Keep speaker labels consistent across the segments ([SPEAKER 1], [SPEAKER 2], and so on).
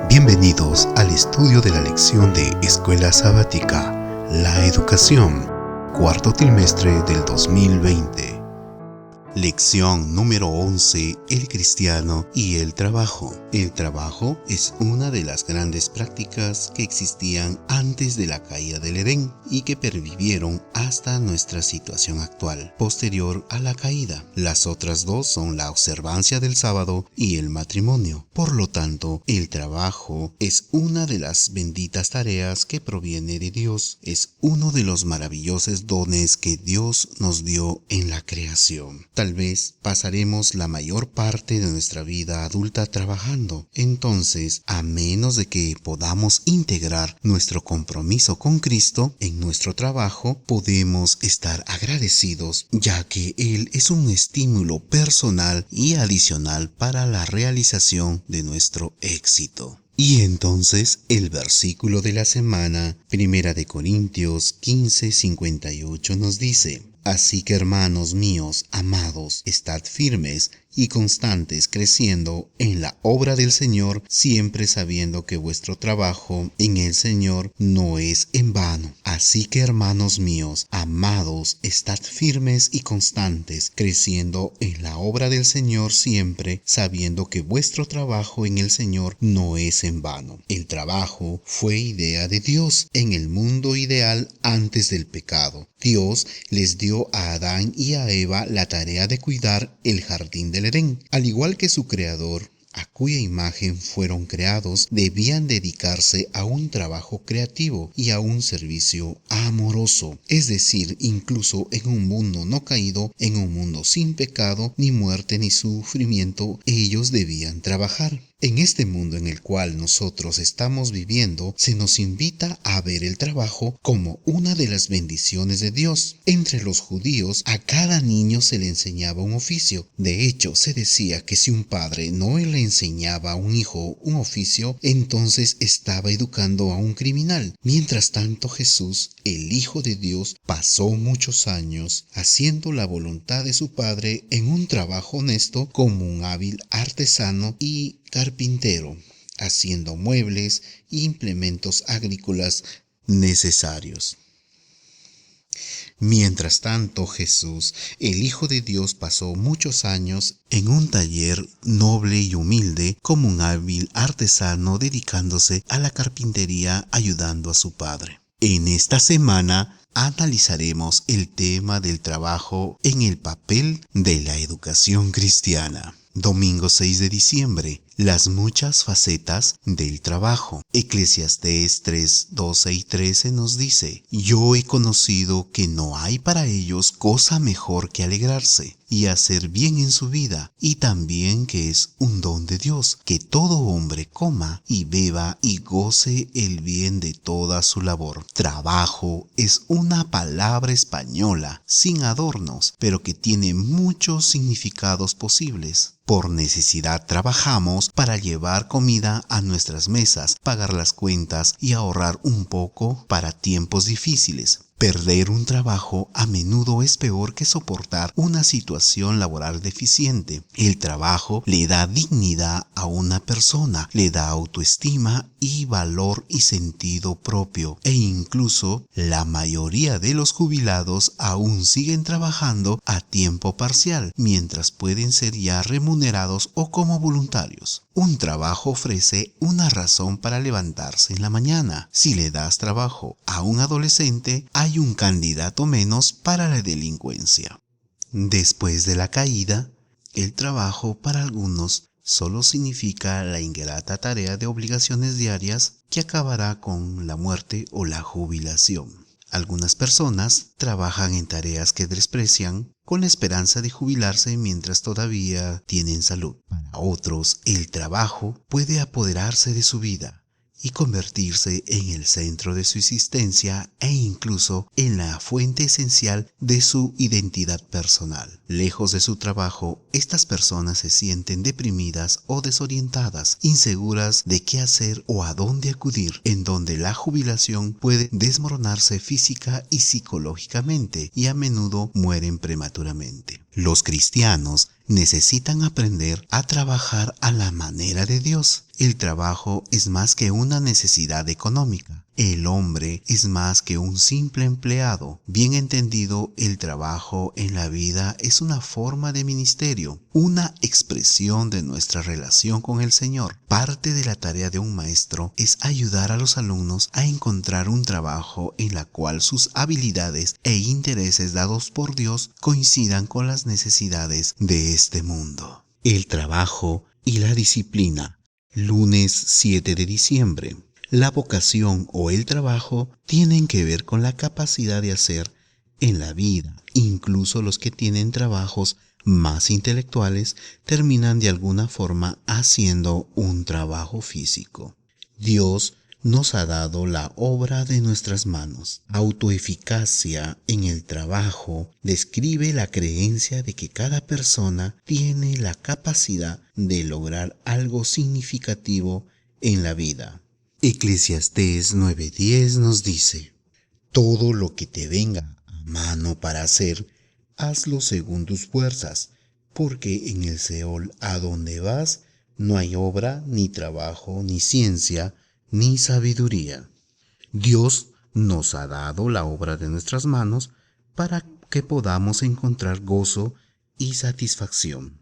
[SPEAKER 1] Bienvenidos al estudio de la lección de Escuela Sabática, La Educación, cuarto trimestre del 2020. Lección número 11. El cristiano y el trabajo. El trabajo es una de las grandes prácticas que existían antes de la caída del Edén y que pervivieron hasta nuestra situación actual, posterior a la caída. Las otras dos son la observancia del sábado y el matrimonio. Por lo tanto, el trabajo es una de las benditas tareas que proviene de Dios. Es uno de los maravillosos dones que Dios nos dio en la creación. Tal vez pasaremos la mayor parte de nuestra vida adulta trabajando. Entonces, a menos de que podamos integrar nuestro compromiso con Cristo en nuestro trabajo, podemos estar agradecidos, ya que Él es un estímulo personal y adicional para la realización de nuestro éxito. Y entonces el versículo de la semana, 1 Corintios 15:58 nos dice: Así que, hermanos míos, amados, estad firmes y constantes, creciendo en la obra del Señor, siempre sabiendo que vuestro trabajo en el Señor no es en vano. Así que, hermanos míos, amados, estad firmes y constantes, creciendo en la obra del Señor, siempre sabiendo que vuestro trabajo en el Señor no es en vano. El trabajo fue idea de Dios en el mundo ideal antes del pecado. Dios les dio a Adán y a Eva la tarea de cuidar el jardín del Edén. Al igual que su creador, a cuya imagen fueron creados, debían dedicarse a un trabajo creativo y a un servicio amoroso. Es decir, incluso en un mundo no caído, en un mundo sin pecado, ni muerte ni sufrimiento, ellos debían trabajar. En este mundo en el cual nosotros estamos viviendo, se nos invita a ver el trabajo como una de las bendiciones de Dios. Entre los judíos, a cada niño se le enseñaba un oficio. De hecho, se decía que si un padre no le enseñaba a un hijo un oficio, entonces estaba educando a un criminal. Mientras tanto, Jesús, el Hijo de Dios, pasó muchos años haciendo la voluntad de su Padre en un trabajo honesto como un hábil artesano y carpintero, haciendo muebles e implementos agrícolas necesarios. Mientras tanto, Jesús, el Hijo de Dios, pasó muchos años en un taller noble y humilde como un hábil artesano, dedicándose a la carpintería, ayudando a su Padre. En esta semana analizaremos el tema del trabajo en el papel de la educación cristiana. Domingo 6 de diciembre. Las muchas facetas del trabajo. Eclesiastés 3:12 y 13 nos dice: Yo he conocido que no hay para ellos cosa mejor que alegrarse y hacer bien en su vida, y también que es un don de Dios, que todo hombre coma y beba y goce el bien de toda su labor. Trabajo es una palabra española sin adornos, pero que tiene muchos significados posibles. Por necesidad trabajamos para llevar comida a nuestras mesas, pagar las cuentas y ahorrar un poco para tiempos difíciles. Perder un trabajo a menudo es peor que soportar una situación laboral deficiente. El trabajo le da dignidad a una persona, le da autoestima y valor y sentido propio. E incluso la mayoría de los jubilados aún siguen trabajando a tiempo parcial, mientras pueden ser ya remunerados o como voluntarios. Un trabajo ofrece una razón para levantarse en la mañana. Si le das trabajo a un adolescente, hay un candidato menos para la delincuencia. Después de la caída, el trabajo para algunos solo significa la ingrata tarea de obligaciones diarias que acabará con la muerte o la jubilación. Algunas personas trabajan en tareas que desprecian con la esperanza de jubilarse mientras todavía tienen salud. Para otros, el trabajo puede apoderarse de su vida y convertirse en el centro de su existencia e incluso en la fuente esencial de su identidad personal. Lejos de su trabajo, estas personas se sienten deprimidas o desorientadas, inseguras de qué hacer o a dónde acudir, en donde la jubilación puede desmoronarse física y psicológicamente y a menudo mueren prematuramente. Los cristianos necesitan aprender a trabajar a la manera de Dios. El trabajo es más que una necesidad económica. El hombre es más que un simple empleado. Bien entendido, el trabajo en la vida es una forma de ministerio, una expresión de nuestra relación con el Señor. Parte de la tarea de un maestro es ayudar a los alumnos a encontrar un trabajo en la cual sus habilidades e intereses dados por Dios coincidan con las necesidades de este mundo. El trabajo y la disciplina. Lunes 7 de diciembre. La vocación o el trabajo tienen que ver con la capacidad de hacer en la vida. Incluso los que tienen trabajos más intelectuales terminan de alguna forma haciendo un trabajo físico. Dios nos ha dado la obra de nuestras manos. Autoeficacia en el trabajo describe la creencia de que cada persona tiene la capacidad de lograr algo significativo en la vida. Eclesiastés 9:10 nos dice: todo lo que te venga a mano para hacer, hazlo según tus fuerzas, porque en el Seol a donde vas no hay obra, ni trabajo, ni ciencia, ni sabiduría. Dios nos ha dado la obra de nuestras manos para que podamos encontrar gozo y satisfacción.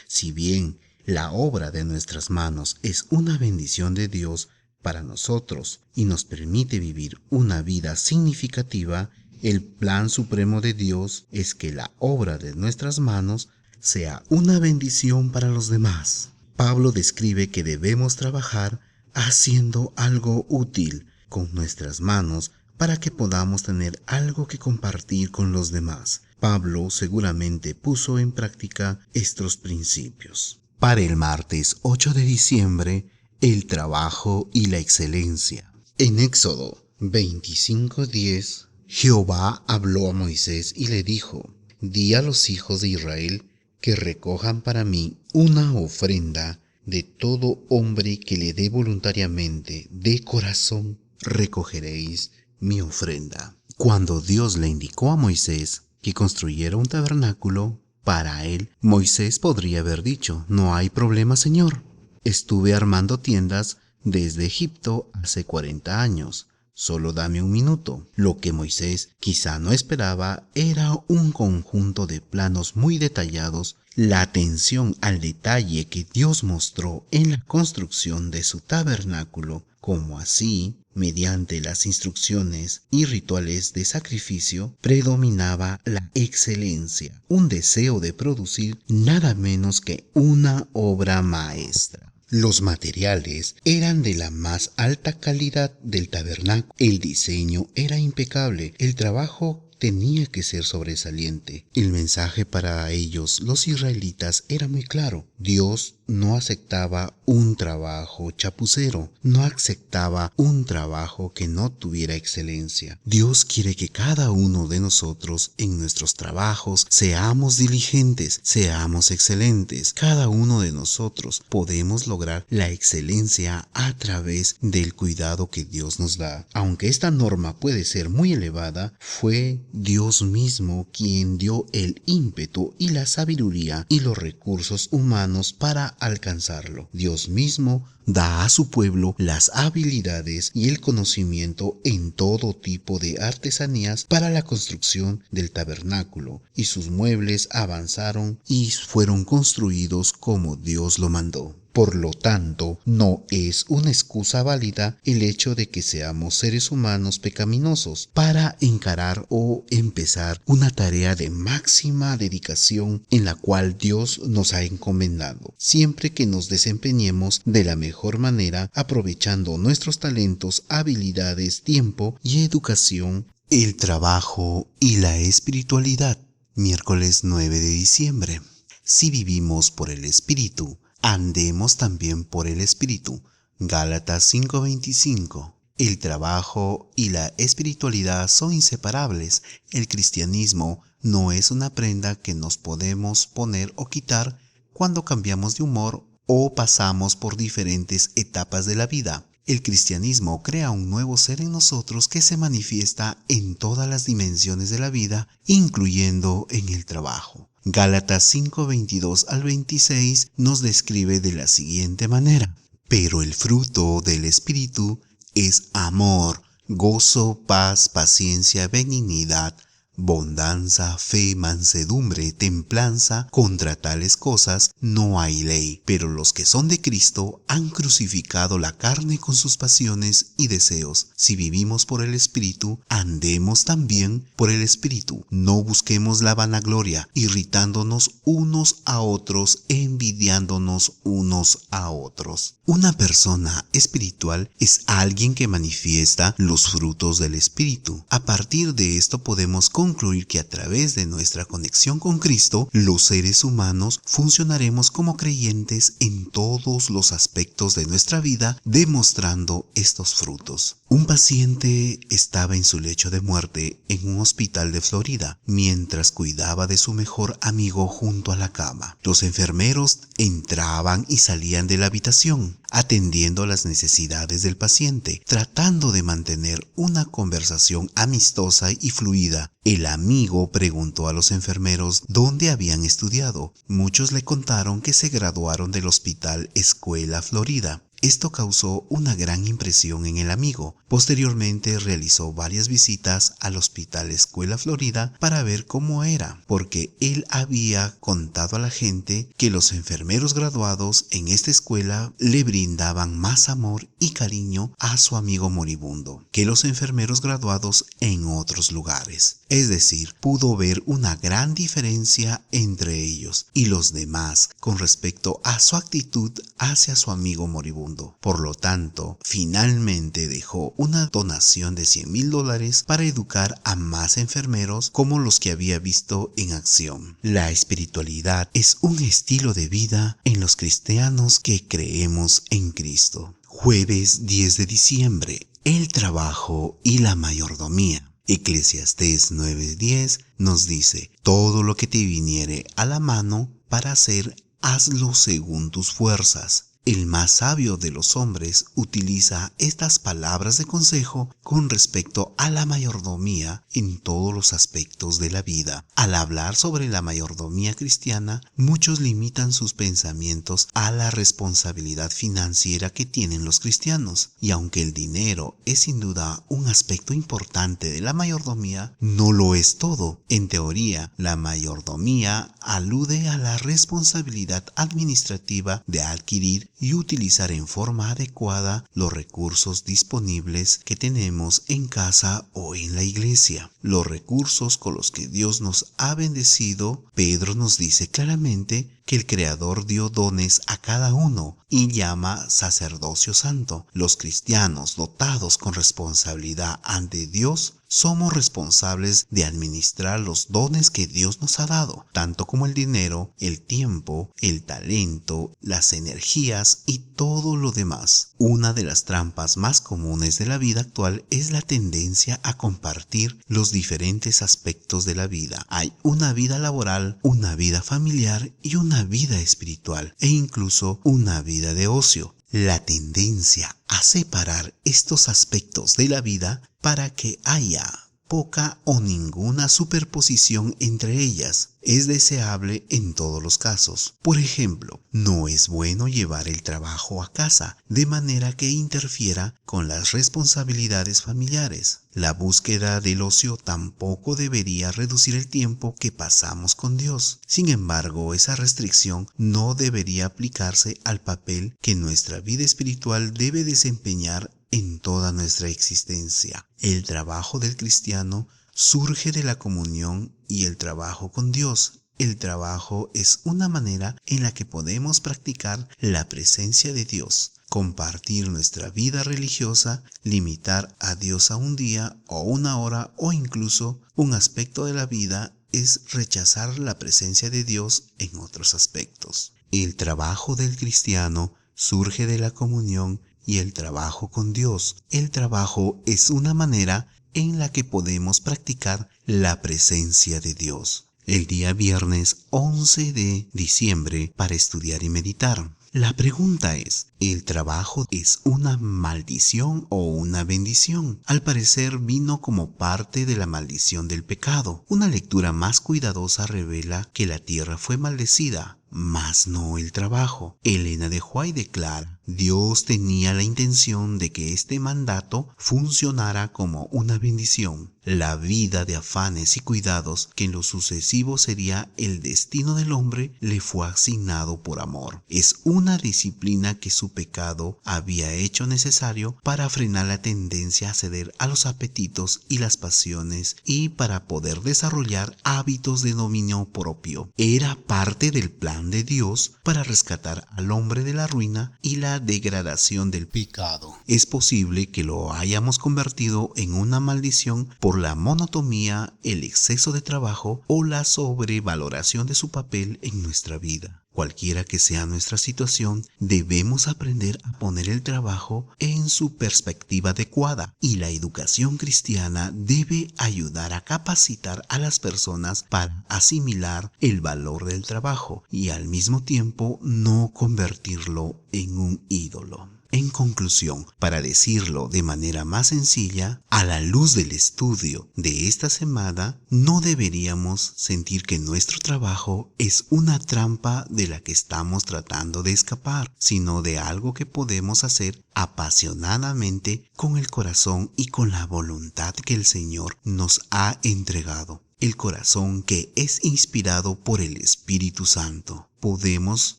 [SPEAKER 1] Si bien la obra de nuestras manos es una bendición de Dios para nosotros y nos permite vivir una vida significativa, el plan supremo de Dios es que la obra de nuestras manos sea una bendición para los demás. Pablo describe que debemos trabajar haciendo algo útil con nuestras manos para que podamos tener algo que compartir con los demás. Pablo seguramente puso en práctica estos principios. Para el martes 8 de diciembre, el trabajo y la excelencia. En Éxodo 25:10, Jehová habló a Moisés y le dijo: di a los hijos de Israel que recojan para mí una ofrenda de todo hombre que le dé voluntariamente, de corazón recogeréis mi ofrenda. Cuando Dios le indicó a Moisés que construyera un tabernáculo para él, Moisés podría haber dicho: no hay problema, Señor. Estuve armando tiendas desde Egipto hace 40 años. Solo dame un minuto. Lo que Moisés quizá no esperaba era un conjunto de planos muy detallados. La atención al detalle que Dios mostró en la construcción de su tabernáculo, como así, mediante las instrucciones y rituales de sacrificio, predominaba la excelencia, un deseo de producir nada menos que una obra maestra. Los materiales eran de la más alta calidad del tabernáculo. El diseño era impecable. El trabajo tenía que ser sobresaliente. El mensaje para ellos, los israelitas, era muy claro. Dios no aceptaba un trabajo chapucero, no aceptaba un trabajo que no tuviera excelencia. Dios quiere que cada uno de nosotros en nuestros trabajos seamos diligentes, seamos excelentes. Cada uno de nosotros podemos lograr la excelencia a través del cuidado que Dios nos da. Aunque esta norma puede ser muy elevada, fue Dios mismo quien dio el ímpetu y la sabiduría y los recursos humanos para alcanzarlo. Dios mismo da a su pueblo las habilidades y el conocimiento en todo tipo de artesanías para la construcción del tabernáculo, y sus muebles avanzaron y fueron construidos como Dios lo mandó. Por lo tanto, no es una excusa válida el hecho de que seamos seres humanos pecaminosos para encarar o empezar una tarea de máxima dedicación en la cual Dios nos ha encomendado, siempre que nos desempeñemos de la mejor manera, aprovechando nuestros talentos, habilidades, tiempo y educación. El trabajo y la espiritualidad. Miércoles 9 de diciembre. Si vivimos por el Espíritu, andemos también por el Espíritu. Gálatas 5:25. El trabajo y la espiritualidad son inseparables. El cristianismo no es una prenda que nos podemos poner o quitar cuando cambiamos de humor o pasamos por diferentes etapas de la vida. El cristianismo crea un nuevo ser en nosotros que se manifiesta en todas las dimensiones de la vida, incluyendo en el trabajo. Gálatas 5:22 al 26 nos describe de la siguiente manera: pero el fruto del Espíritu es amor, gozo, paz, paciencia, benignidad, bondanza, fe, mansedumbre, templanza. Contra tales cosas no hay ley. Pero los que son de Cristo han crucificado la carne con sus pasiones y deseos. Si vivimos por el Espíritu, andemos también por el Espíritu. No busquemos la vanagloria, irritándonos unos a otros, envidiándonos unos a otros. Una persona espiritual es alguien que manifiesta los frutos del Espíritu. A partir de esto podemos concluir que a través de nuestra conexión con Cristo, los seres humanos funcionaremos como creyentes en todos los aspectos de nuestra vida, demostrando estos frutos. Un paciente estaba en su lecho de muerte en un hospital de Florida, mientras cuidaba de su mejor amigo junto a la cama. Los enfermeros entraban y salían de la habitación, atendiendo las necesidades del paciente, tratando de mantener una conversación amistosa y fluida. El amigo preguntó a los enfermeros dónde habían estudiado. Muchos le contaron que se graduaron del Hospital Escuela Florida. Esto causó una gran impresión en el amigo. Posteriormente realizó varias visitas al Hospital Escuela Florida para ver cómo era, porque él había contado a la gente que los enfermeros graduados en esta escuela le brindaban más amor y cariño a su amigo moribundo que los enfermeros graduados en otros lugares. Es decir, pudo ver una gran diferencia entre ellos y los demás con respecto a su actitud hacia su amigo moribundo. Por lo tanto, finalmente dejó una donación de $100,000 para educar a más enfermeros como los que había visto en acción. La espiritualidad es un estilo de vida en los cristianos que creemos en Cristo. Jueves 10 de diciembre. El trabajo y la mayordomía. Eclesiastés 9:10 nos dice: todo lo que te viniere a la mano para hacer, hazlo según tus fuerzas. El más sabio de los hombres utiliza estas palabras de consejo con respecto a la mayordomía en todos los aspectos de la vida. Al hablar sobre la mayordomía cristiana, muchos limitan sus pensamientos a la responsabilidad financiera que tienen los cristianos. Y aunque el dinero es sin duda un aspecto importante de la mayordomía, no lo es todo. En teoría, la mayordomía alude a la responsabilidad administrativa de adquirir y utilizar en forma adecuada los recursos disponibles que tenemos en casa o en la iglesia. Los recursos con los que Dios nos ha bendecido. Pedro nos dice claramente que el Creador dio dones a cada uno y llama sacerdocio santo. Los cristianos dotados con responsabilidad ante Dios somos responsables de administrar los dones que Dios nos ha dado, tanto como el dinero, el tiempo, el talento, las energías y todo lo demás. Una de las trampas más comunes de la vida actual es la tendencia a compartir los diferentes aspectos de la vida. Hay una vida laboral, una vida familiar y una vida espiritual, e incluso una vida de ocio. La tendencia a separar estos aspectos de la vida para que haya poca o ninguna superposición entre ellas es deseable en todos los casos. Por ejemplo, no es bueno llevar el trabajo a casa de manera que interfiera con las responsabilidades familiares. La búsqueda del ocio tampoco debería reducir el tiempo que pasamos con Dios. Sin embargo, esa restricción no debería aplicarse al papel que nuestra vida espiritual debe desempeñar en toda nuestra existencia. El trabajo del cristiano surge de la comunión y el trabajo con Dios. El trabajo es una manera en la que podemos practicar la presencia de Dios, compartir nuestra vida religiosa, limitar a Dios a un día o una hora o incluso un aspecto de la vida es rechazar la presencia de Dios en otros aspectos. El trabajo del cristiano surge de la comunión y el trabajo con Dios. El trabajo es una manera en la que podemos practicar la presencia de Dios. El día viernes 11 de diciembre para estudiar y meditar. La pregunta es, ¿el trabajo es una maldición o una bendición? Al parecer vino como parte de la maldición del pecado. Una lectura más cuidadosa revela que la tierra fue maldecida, mas no el trabajo. Elena de White declara, Dios tenía la intención de que este mandato funcionara como una bendición. La vida de afanes y cuidados, que en lo sucesivo sería el destino del hombre, le fue asignado por amor. Es una disciplina que su pecado había hecho necesario para frenar la tendencia a ceder a los apetitos y las pasiones y para poder desarrollar hábitos de dominio propio. Era parte del plan de Dios para rescatar al hombre de la ruina y la degradación del pecado. Es posible que lo hayamos convertido en una maldición por la monotonía, el exceso de trabajo o la sobrevaloración de su papel en nuestra vida. Cualquiera que sea nuestra situación, debemos aprender a poner el trabajo en su perspectiva adecuada, y la educación cristiana debe ayudar a capacitar a las personas para asimilar el valor del trabajo y al mismo tiempo no convertirlo en un ídolo. En conclusión, para decirlo de manera más sencilla, a la luz del estudio de esta semana, no deberíamos sentir que nuestro trabajo es una trampa de la que estamos tratando de escapar, sino de algo que podemos hacer apasionadamente con el corazón y con la voluntad que el Señor nos ha entregado. El corazón que es inspirado por el Espíritu Santo. Podemos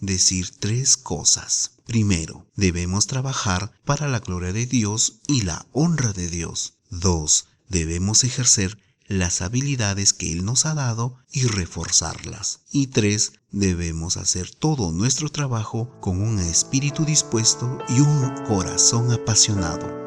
[SPEAKER 1] decir 3 cosas. Primero, debemos trabajar para la gloria de Dios y la honra de Dios. 2, debemos ejercer las habilidades que Él nos ha dado y reforzarlas. Y 3, debemos hacer todo nuestro trabajo con un espíritu dispuesto y un corazón apasionado.